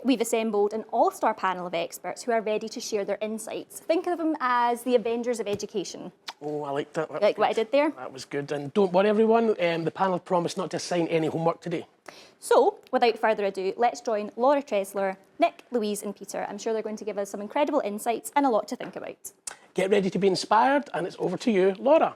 we've assembled an all-star panel of experts who are ready to share their insights. Think of them as the Avengers of education. Oh, I liked that. Like what I did there? That was good. And don't worry, everyone, the panel promised not to assign any homework today. So, without further ado, let's join Laura Tresler, Nick, Louise and Peter. I'm sure they're going to give us some incredible insights and a lot to think about. Get ready to be inspired, and it's over to you, Laura.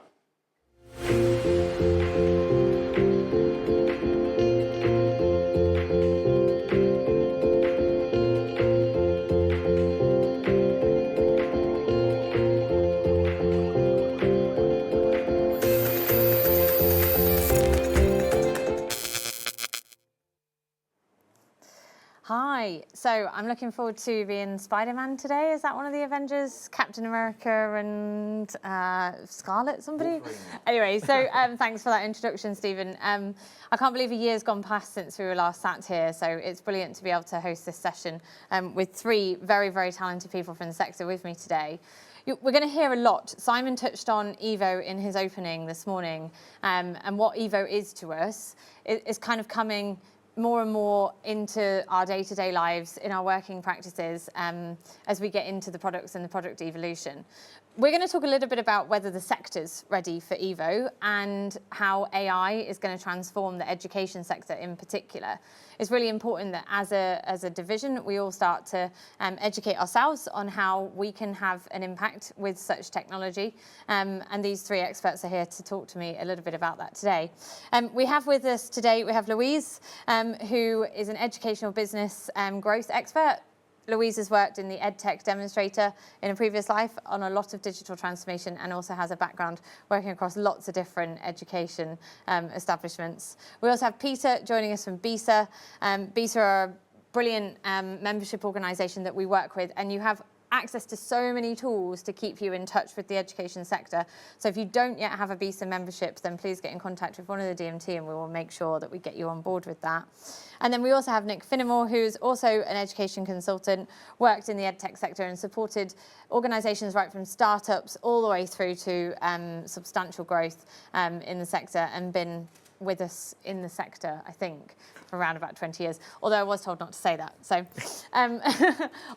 Hi, so I'm looking forward to being Spider-Man today. Is that one of the Avengers? Captain America and Scarlet, somebody? Anyway, so thanks for that introduction, Stephen. I can't believe a year's gone past since we were last sat here, so it's brilliant to be able to host this session with three very, very talented people from the sector with me today. We're going to hear a lot. Simon touched on Evo in his opening this morning, and what Evo is to us is kind of coming more and more into our day-to-day lives, in our working practices, as we get into the products and the product evolution. We're going to talk a little bit about whether the sector's ready for Evo and how AI is going to transform the education sector in particular. It's really important that as a division, we all start to educate ourselves on how we can have an impact with such technology. And these three experts are here to talk to me a little bit about that today. We have with us today, we have Louise, who is an educational business growth expert. Louise has worked in the EdTech demonstrator in a previous life on a lot of digital transformation and also has a background working across lots of different education establishments. We also have Peter joining us from BISA. BISA are a brilliant membership organisation that we work with, and you have access to so many tools to keep you in touch with the education sector. So if you don't yet have a BISA membership, then please get in contact with one of the DMT and we will make sure that we get you on board with that. And then we also have Nick Finnermore, who's also an education consultant, worked in the EdTech sector and supported organisations right from startups all the way through to substantial growth in the sector, and been with us in the sector, I think, for around about 20 years, although I was told not to say that. So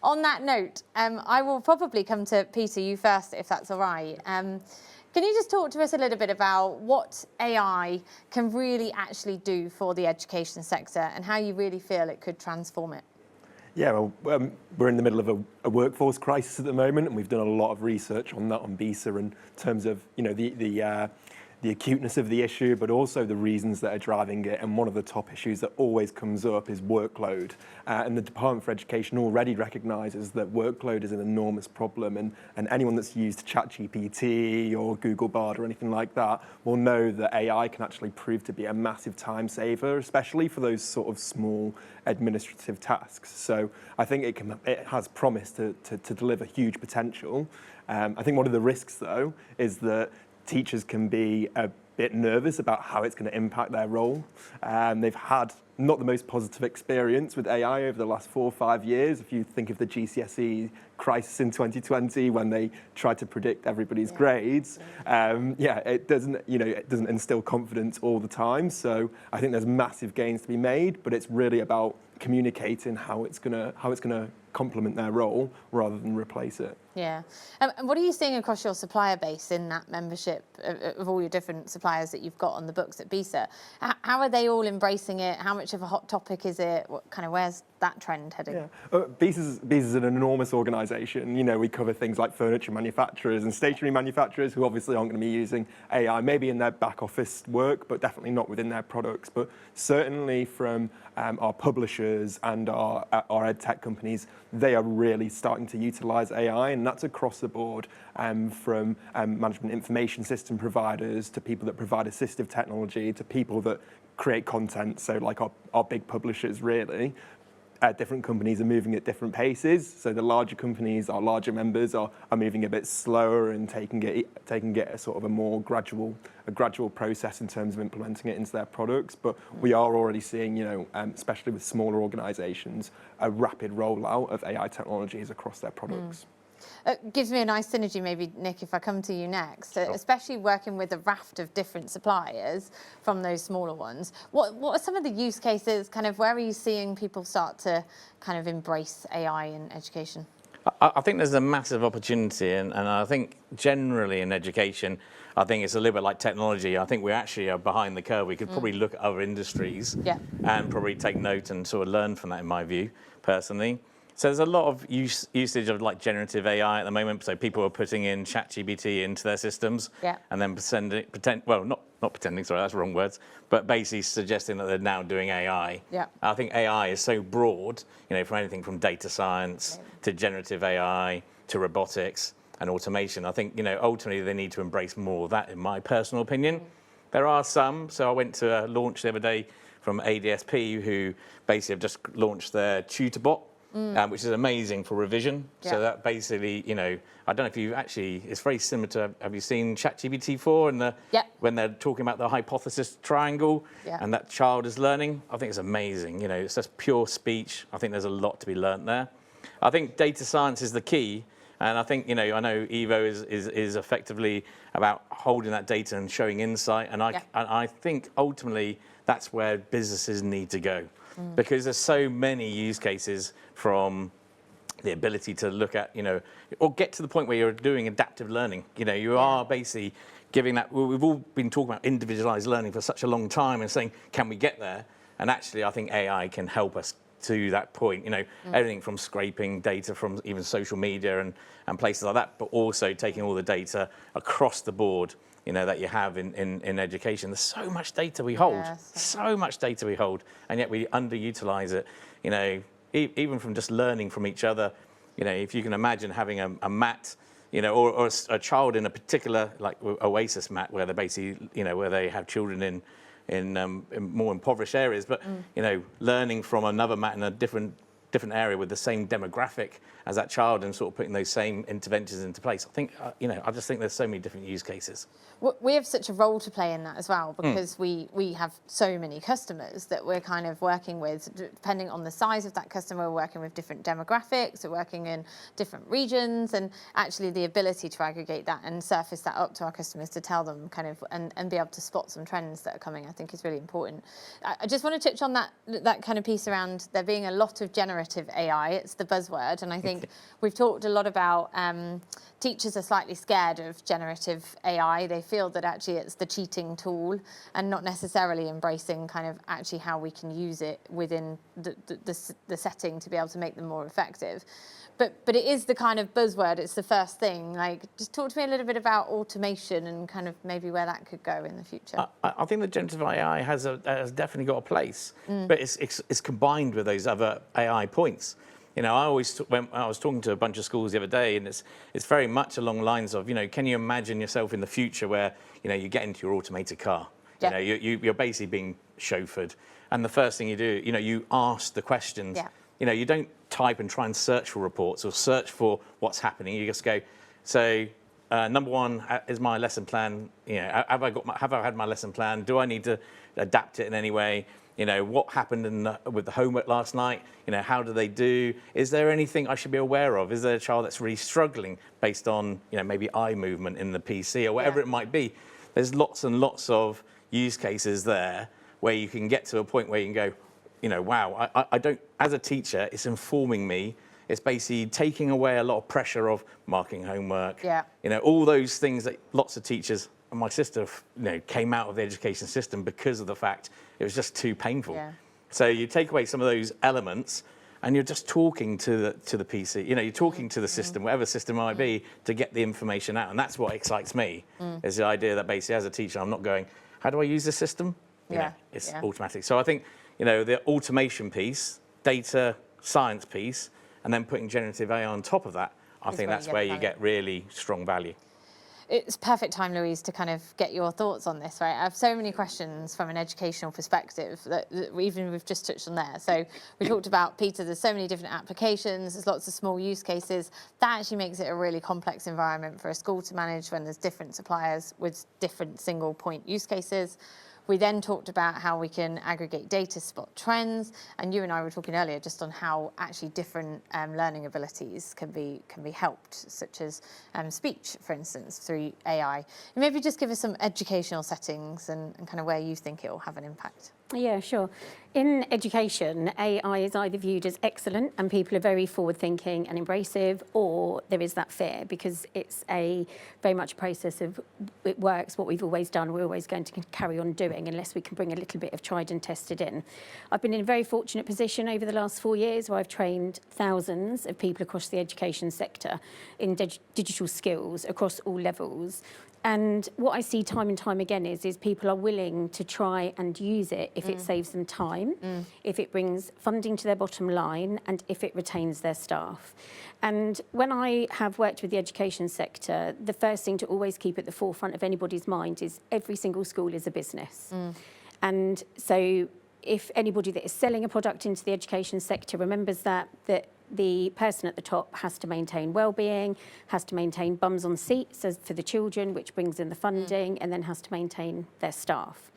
on that note, I will probably come to Peter, you first, if that's all right. Can you just talk to us a little bit about what AI can really actually do for the education sector and how you really feel it could transform it? Yeah, well, we're in the middle of a workforce crisis at the moment, and we've done a lot of research on that on BISA in terms of, you know, the acuteness of the issue, but also the reasons that are driving it. And one of the top issues that always comes up is workload. And the Department for Education already recognises that workload is an enormous problem. And anyone that's used ChatGPT or Google Bard or anything like that will know that AI can actually prove to be a massive time saver, especially for those sort of small administrative tasks. So I think it has promise to deliver huge potential. I think one of the risks, though, is that teachers can be a bit nervous about how it's going to impact their role. They've had not the most positive experience with AI over the last 4 or 5 years. If you think of the GCSE crisis in 2020 when they tried to predict everybody's grades, it doesn't instill confidence all the time. So I think there's massive gains to be made, but it's really about communicating how it's going to complement their role rather than replace it. Yeah. And what are you seeing across your supplier base in that membership of all your different suppliers that you've got on the books at BISA? How are they all embracing it? How much of a hot topic is it? Where's that trend heading? Yeah. BISA's an enormous organisation. You know, we cover things like furniture manufacturers and stationery manufacturers who obviously aren't going to be using AI, maybe in their back office work, but definitely not within their products. But certainly from our publishers and our EdTech companies, they are really starting to utilise AI, and that's across the board, from management information system providers to people that provide assistive technology to people that create content, so like our big publishers really. Different companies are moving at different paces. So the larger companies, our larger members, are moving a bit slower and taking it a sort of a more gradual process in terms of implementing it into their products. But we are already seeing, especially with smaller organisations, a rapid rollout of AI technologies across their products. It gives me a nice synergy, maybe, Nick, if I come to you next, especially working with a raft of different suppliers from those smaller ones. What are some of the use cases, kind of, where are you seeing people start to kind of embrace AI in education? I think there's a massive opportunity, and I think generally in education, I think it's a little bit like technology. I think we actually are behind the curve. We could probably look at other industries and probably take note and sort of learn from that, in my view, personally. So there's a lot of usage of like generative AI at the moment. So people are putting in ChatGPT into their systems and then not pretending, sorry, that's wrong words, but basically suggesting that they're now doing AI. I think AI is so broad, you know, from anything from data science to generative AI to robotics and automation. I think, you know, ultimately they need to embrace more of that, in my personal opinion. There are some. So I went to a launch the other day from ADSP, who basically have just launched their tutor bot. Which is amazing for revision. So that basically, you know, I don't know if you actually, it's very similar to, have you seen ChatGPT 4 and when they're talking about the hypothesis triangle and that child is learning? I think it's amazing. You know, it's just pure speech. I think there's a lot to be learnt there. I think data science is the key. And I think, you know, I know Evo is effectively about holding that data and showing insight. And I think ultimately that's where businesses need to go. Because there's so many use cases, from the ability to look at, you know, or get to the point where you're doing adaptive learning. You know, you are basically giving that, we've all been talking about individualized learning for such a long time and saying, can we get there? And actually, I think AI can help us to that point, you know, everything from scraping data from even social media and places like that, but also taking all the data across the board, you know, that you have in education. There's so much data we hold, so much data we hold, and yet we underutilize it, you know, even from just learning from each other. You know, if you can imagine having a mat, you know, or a child in a particular, like Oasis mat, where they're basically, you know, where they have children in more impoverished areas, but, you know, learning from another mat in a different area with the same demographic as that child and sort of putting those same interventions into place. I think, you know, I just think there's so many different use cases. We have such a role to play in that as well, because we have so many customers that we're kind of working with. Depending on the size of that customer, we're working with different demographics, we're working in different regions, and actually the ability to aggregate that and surface that up to our customers to tell them kind of, and be able to spot some trends that are coming, I think is really important. I just want to touch on that kind of piece around there being a lot of generative AI. It's the buzzword, and I think we've talked a lot about teachers are slightly scared of generative AI. They feel that actually it's the cheating tool and not necessarily embracing kind of actually how we can use it within the setting to be able to make them more effective. But it is the kind of buzzword, it's the first thing. Like, just talk to me a little bit about automation and kind of maybe where that could go in the future. I think the generative AI has definitely got a place, but it's combined with those other AI points. You know, when I was talking to a bunch of schools the other day, and it's very much along the lines of, you know, can you imagine yourself in the future where, you know, you get into your automated car, you know, you're basically being chauffeured, and the first thing you do, you know, you ask the questions. You know, you don't type and try and search for reports or search for what's happening. You just go, so number one, is my lesson plan, you know, have I had my lesson plan? Do I need to adapt it in any way? You know, what happened with the homework last night? You know, how do they do? Is there anything I should be aware of? Is there a child that's really struggling based on, you know, maybe eye movement in the PC or whatever it might be? There's lots and lots of use cases there where you can get to a point where you can go, you know, wow, I don't, as a teacher, it's informing me. It's basically taking away a lot of pressure of marking homework. You know, all those things that lots of teachers, and my sister, you know, came out of the education system because of the fact it was just too painful. So you take away some of those elements and you're just talking to the PC, you know, you're talking to the system, whatever system it might be, to get the information out. And that's what excites me, is the idea that basically as a teacher, I'm not going, how do I use this system? You know, it's automatic. So I think, you know, the automation piece, data science piece, and then putting generative AI on top of that, I think that's where you get really strong value. It's perfect time, Louise, to kind of get your thoughts on this, right? I have so many questions from an educational perspective that we've just touched on there. So we talked about, Peter, there's so many different applications, there's lots of small use cases. That actually makes it a really complex environment for a school to manage when there's different suppliers with different single point use cases. We then talked about how we can aggregate data, spot trends, and you and I were talking earlier just on how actually different learning abilities can be helped, such as speech, for instance, through AI. And maybe just give us some educational settings and kind of where you think it will have an impact. Yeah, sure. In education, AI is either viewed as excellent and people are very forward-thinking and embracive, or there is that fear because it's very much a process of it works, what we've always done, we're always going to carry on doing unless we can bring a little bit of tried and tested in. I've been in a very fortunate position over the last 4 years where I've trained thousands of people across the education sector in digital skills across all levels. And what I see time and time again is people are willing to try and use it if it saves them time, if it brings funding to their bottom line, and if it retains their staff. And when I have worked with the education sector, the first thing to always keep at the forefront of anybody's mind is every single school is a business. And so if anybody that is selling a product into the education sector remembers that the person at the top has to maintain well-being, has to maintain bums on seats for the children, which brings in the funding, and then has to maintain their staff.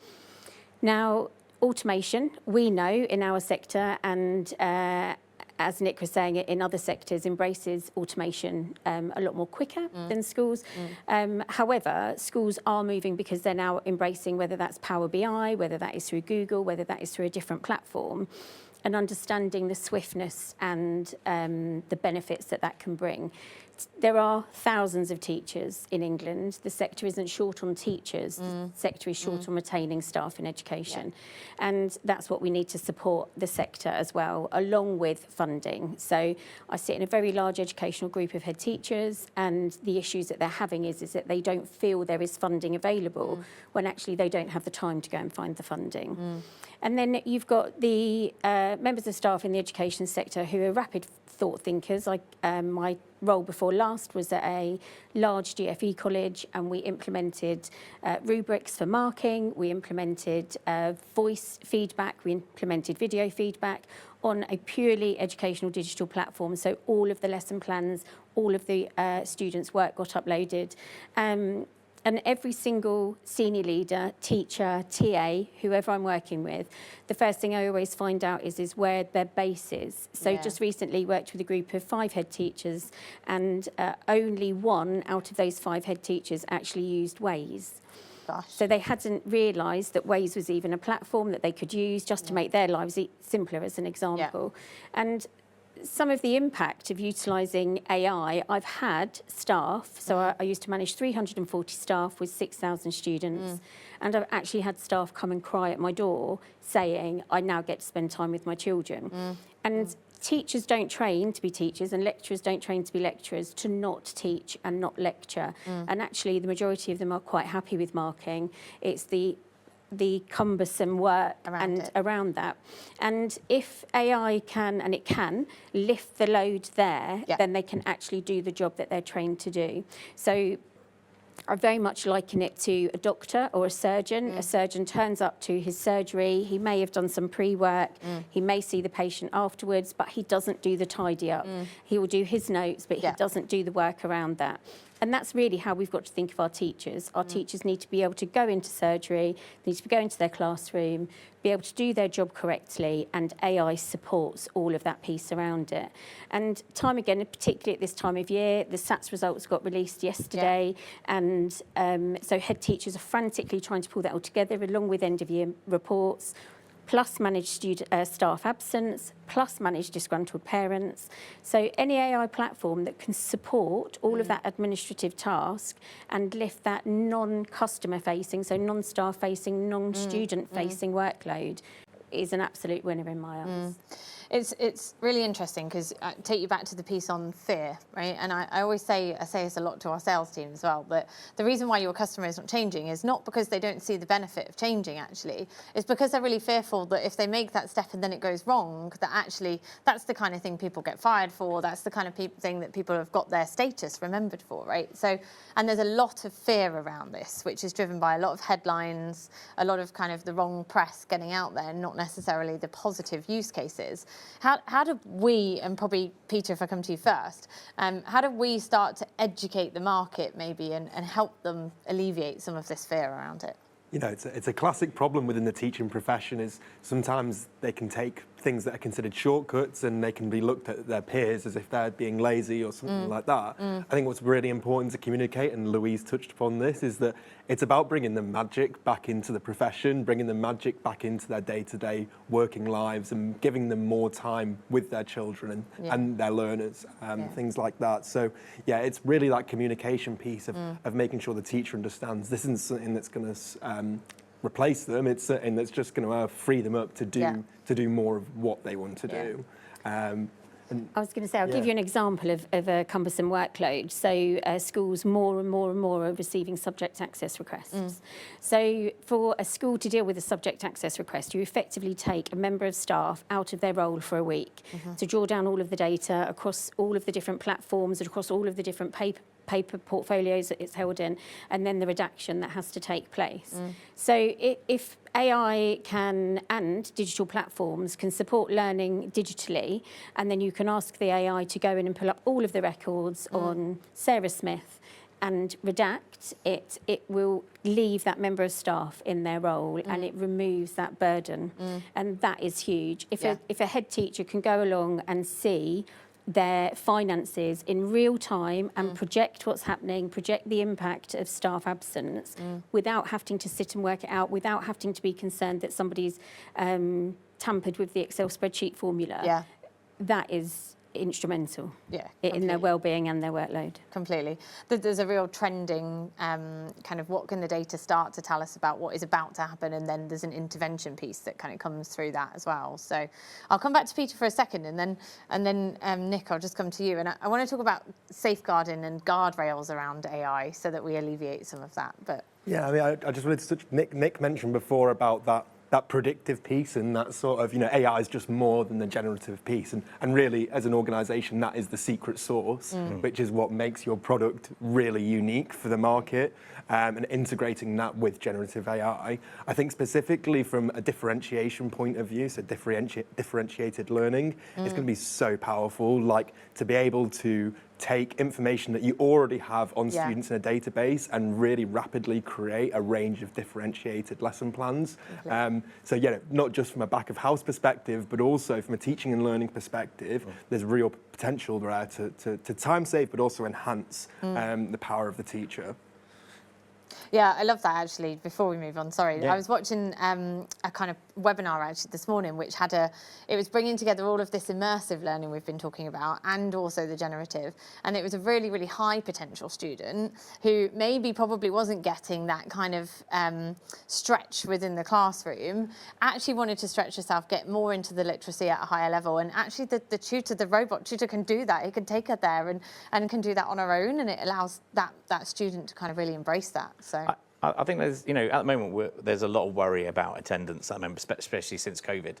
Now, automation, we know in our sector, and as Nick was saying, in other sectors, embraces automation a lot more quicker than schools. However, schools are moving because they're now embracing whether that's Power BI, whether that is through Google, whether that is through a different platform, and understanding the swiftness and the benefits that can bring. There are thousands of teachers in England. The sector isn't short on teachers. The sector is short on retaining staff in education. And that's what we need to support the sector as well, along with funding. So I sit in a very large educational group of head teachers, and the issues that they're having is that they don't feel there is funding available when actually they don't have the time to go and find the funding. And then you've got the members of staff in the education sector who are rapid thought thinkers. My role before last was at a large GFE college, and we implemented rubrics for marking, we implemented voice feedback, we implemented video feedback on a purely educational digital platform. So all of the lesson plans, all of the students' work got uploaded. And every single senior leader, teacher, TA, whoever I'm working with, the first thing I always find out is where their base is. So just recently worked with a group of 5 head teachers, and only 1 out of those 5 head teachers actually used Waze. Gosh. So they hadn't realised that Waze was even a platform that they could use just to make their lives simpler, as an example. And some of the impact of utilising AI, I've had staff, so I used to manage 340 staff with 6,000 students, and I've actually had staff come and cry at my door saying, I now get to spend time with my children. And teachers don't train to be teachers, and lecturers don't train to be lecturers, to not teach and not lecture. And actually the majority of them are quite happy with marking. It's the cumbersome work around that. And if AI can, and it can, lift the load there, then they can actually do the job that they're trained to do. So I very much liken it to a doctor or a surgeon. A surgeon turns up to his surgery, he may have done some pre-work, he may see the patient afterwards, but he doesn't do the tidy up. He will do his notes, but he doesn't do the work around that. And that's really how we've got to think of our teachers. Our teachers need to be able to go into surgery, they need to go into their classroom, be able to do their job correctly, and AI supports all of that piece around it. And time again, particularly at this time of year, the SATs results got released yesterday, and so head teachers are frantically trying to pull that all together, along with end-of-year reports, plus manage staff absence, plus manage disgruntled parents. So any AI platform that can support all of that administrative task and lift that non-customer facing, so non-staff facing, non-student facing workload is an absolute winner in my eyes. It's really interesting because I take you back to the piece on fear, right? And I always say, I say this a lot to our sales team as well, but the reason why your customer is not changing is not because they don't see the benefit of changing, actually. It's because they're really fearful that if they make that step and then it goes wrong, that actually that's the kind of thing people get fired for. That's the kind of thing that people have got their status remembered for, right? So, and there's a lot of fear around this, which is driven by a lot of headlines, a lot of kind of the wrong press getting out there, not necessarily the positive use cases. How do we, and probably Peter, if I come to you first, how do we start to educate the market maybe and help them alleviate some of this fear around it? You know, it's a classic problem within the teaching profession is sometimes they can take things that are considered shortcuts and they can be looked at their peers as if they're being lazy or something like that. I think what's really important to communicate, and Louise touched upon this, is that it's about bringing the magic back into the profession, bringing the magic back into their day-to-day working lives and giving them more time with their children and their learners, things like that. So, yeah, it's really that communication piece of making sure the teacher understands this isn't something that's going to replace them. It's something that's just going to free them up to do more of what they want to do. I was going to say, I'll give you an example of a cumbersome workload. So schools more and more are receiving subject access requests. So for a school to deal with a subject access request, you effectively take a member of staff out of their role for a week to draw down all of the data across all of the different platforms and across all of the different paper portfolios that it's held in, and then the redaction that has to take place. So if AI can, and digital platforms can support learning digitally, and then you can ask the AI to go in and pull up all of the records on Sarah Smith and redact it, it will leave that member of staff in their role and it removes that burden. And that is huge. If a head teacher can go along and see their finances in real time and project what's happening, project the impact of staff absence without having to sit and work it out, without having to be concerned that somebody's tampered with the Excel spreadsheet formula, that is instrumental in their well-being and their workload. Completely. There's a real trending kind of what can the data start to tell us about what is about to happen, and then there's an intervention piece that kind of comes through that as well. So I'll come back to Peter for a second, and then Nick, I'll just come to you. And I want to talk about safeguarding and guardrails around AI so that we alleviate some of that. But yeah, I mean, I just wanted to touch, Nick mentioned before about that predictive piece, and that sort of, AI is just more than the generative piece. And really, as an organisation, that is the secret sauce, which is what makes your product really unique for the market, and integrating that with generative AI. I think specifically from a differentiation point of view, so differentiated learning is going to be so powerful, like to be able to take information that you already have on students in a database and really rapidly create a range of differentiated lesson plans. So not just from a back of house perspective, but also from a teaching and learning perspective, there's real potential there to time save, but also enhance the power of the teacher. Yeah, I love that actually. Before we move on, sorry. I was watching a kind of webinar actually this morning, which it was bringing together all of this immersive learning we've been talking about and also the generative. And it was a really, really high potential student who probably wasn't getting that kind of stretch within the classroom, actually wanted to stretch herself, get more into the literacy at a higher level. And actually the robot tutor can do that. It can take her there and can do that on her own. And it allows that student to kind of really embrace that. So I think there's, at the moment, there's a lot of worry about attendance, especially since COVID.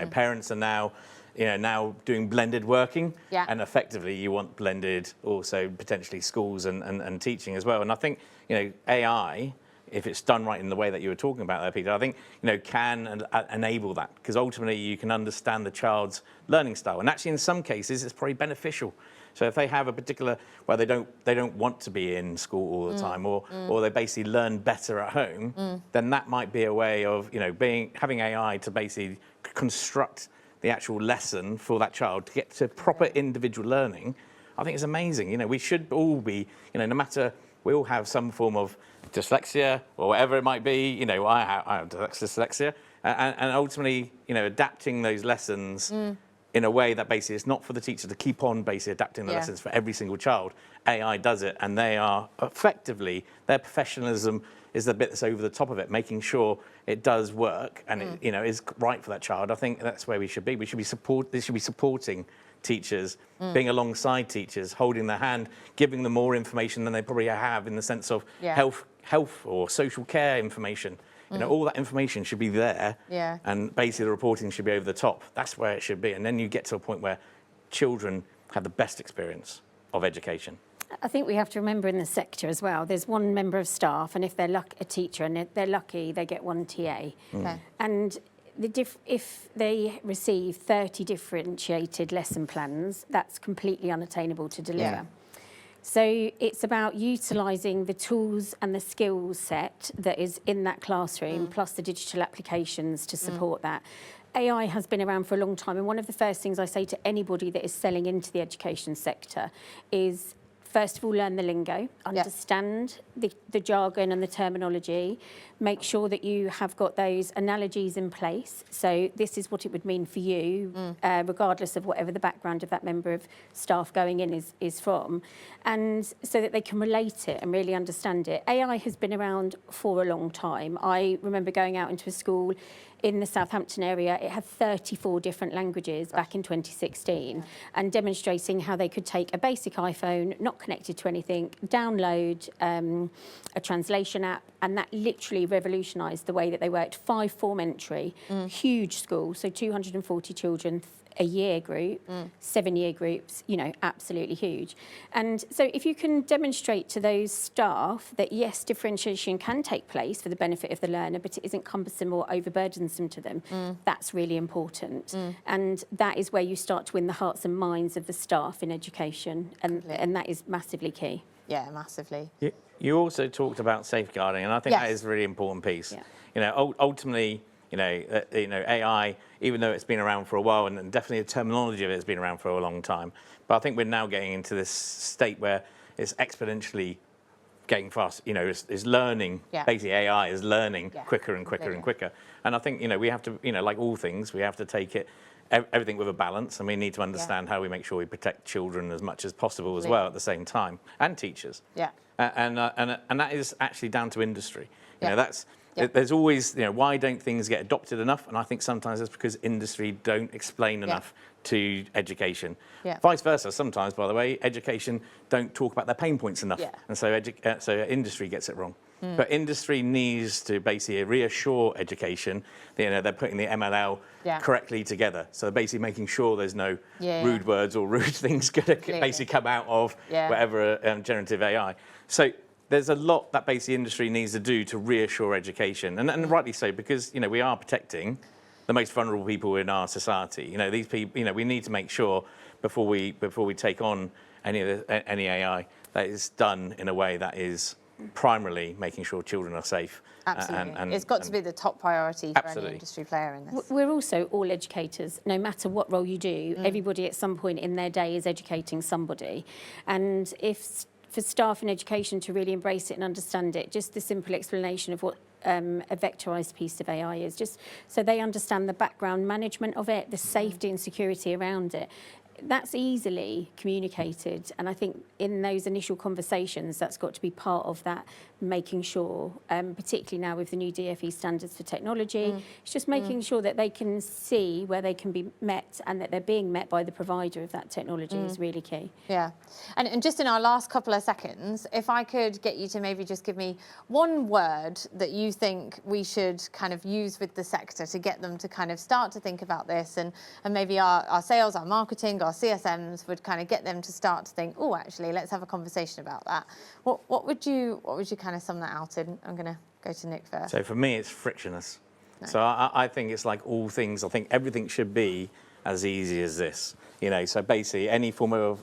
Parents are now, now doing blended working, and effectively you want blended also potentially schools and teaching as well. And I think, AI, if it's done right in the way that you were talking about there, Peter, I think, can enable that, because ultimately you can understand the child's learning style. And actually in some cases it's probably beneficial. So if they have a particular where they don't want to be in school all the time, or they basically learn better at home, then that might be a way of having AI to basically construct the actual lesson for that child to get to proper individual learning. I think it's amazing. We should all be, no matter, we all have some form of dyslexia or whatever it might be. I have dyslexia, and ultimately, adapting those lessons in a way that basically it's not for the teacher to keep on basically adapting the lessons for every single child. AI does it, and they are effectively, their professionalism is the bit that's over the top of it, making sure it does work and it is right for that child. I think that's where we should be. We should be supporting teachers, being alongside teachers, holding their hand, giving them more information than they probably have in the sense of health or social care information. All that information should be there, and basically the reporting should be over the top. That's where it should be. And then you get to a point where children have the best experience of education. I think we have to remember in the sector as well, there's one member of staff, and if they're a teacher and they're lucky, they get one TA. And if they receive 30 differentiated lesson plans, that's completely unattainable to deliver. So it's about utilising the tools and the skills set that is in that classroom, plus the digital applications to support that. AI has been around for a long time, and one of the first things I say to anybody that is selling into the education sector is, first of all, learn the lingo, understand the jargon and the terminology, make sure that you have got those analogies in place. So this is what it would mean for you, regardless of whatever the background of that member of staff going in is from, and so that they can relate it and really understand it. AI has been around for a long time. I remember going out into a school in the Southampton area. It had 34 different languages back in 2016, and demonstrating how they could take a basic iPhone, not connected to anything, download a translation app, and that literally revolutionised the way that they worked. 5-form entry, huge school, so 240 children a year group, 7-year groups, you know, absolutely huge. And so if you can demonstrate to those staff that yes, differentiation can take place for the benefit of the learner, but it isn't cumbersome or overburdensome to them, that's really important. And that is where you start to win the hearts and minds of the staff in education, and that is massively key. Yeah, massively. You also talked about safeguarding, and I think that is a really important piece. Yeah. You know, ultimately, AI, even though it's been around for a while, and definitely the terminology of it has been around for a long time, but I think we're now getting into this state where it's exponentially getting fast. You know, it's learning. Basically, AI is learning quicker and quicker and quicker. And I think, we have to, like all things, we have to take it everything with a balance, and we need to understand how we make sure we protect children as much as possible as well at the same time, and teachers. And that is actually down to industry. You know, there's always, why don't things get adopted enough? And I think sometimes it's because industry don't explain enough to education. Vice versa, sometimes, by the way, education don't talk about their pain points enough. And so, so industry gets it wrong. But industry needs to basically reassure education that, they're putting the MLL correctly together. So basically making sure there's no rude words or rude things going to basically come out of whatever generative AI. So there's a lot that basically industry needs to do to reassure education, and rightly so, because we are protecting the most vulnerable people in our society. These people, we need to make sure before we take on any AI that is done in a way that is primarily making sure children are safe. Absolutely. And it's got to be the top priority for any industry player in this. We're also all educators. No matter what role you do, everybody at some point in their day is educating somebody. And for staff in education to really embrace it and understand it, just the simple explanation of what a vectorised piece of AI is, just so they understand the background management of it, the safety and security around it. That's easily communicated, and I think in those initial conversations that's got to be part of that, making sure, particularly now with the new DFE standards for technology, it's just making sure that they can see where they can be met and that they're being met by the provider of that technology is really key. Yeah, and just in our last couple of seconds, if I could get you to maybe just give me one word that you think we should kind of use with the sector to get them to kind of start to think about this, and maybe our sales, our marketing, our CSMs would kind of get them to start to think, oh, actually, let's have a conversation about that. What would you kind of sum that out in? I'm going to go to Nick first. So for me, it's frictionless. No. So I think it's like all things. I think everything should be as easy as this. So basically any form of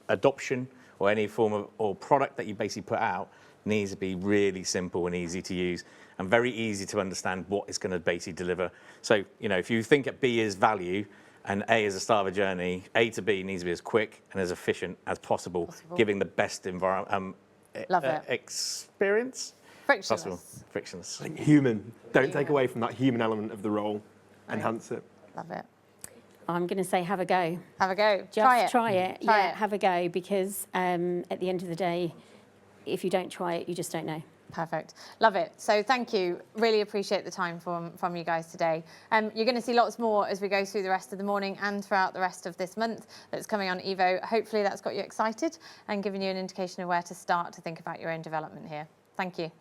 adoption or any form of or product that you basically put out needs to be really simple and easy to use and very easy to understand what it's going to basically deliver. So, if you think at B is value, and A is the start of a journey, A to B needs to be as quick and as efficient as possible. Giving the best experience. Frictionless. Possible. Frictionless. Like human. Don't take away from that human element of the role. Enhance it. Love it. I'm going to say have a go. Have a go. Just try it. Try it. Have a go, because at the end of the day, if you don't try it, you just don't know. Perfect. Love it. So thank you. Really appreciate the time from you guys today. You're going to see lots more as we go through the rest of the morning and throughout the rest of this month that's coming on Evo. Hopefully that's got you excited and given you an indication of where to start to think about your own development here. Thank you.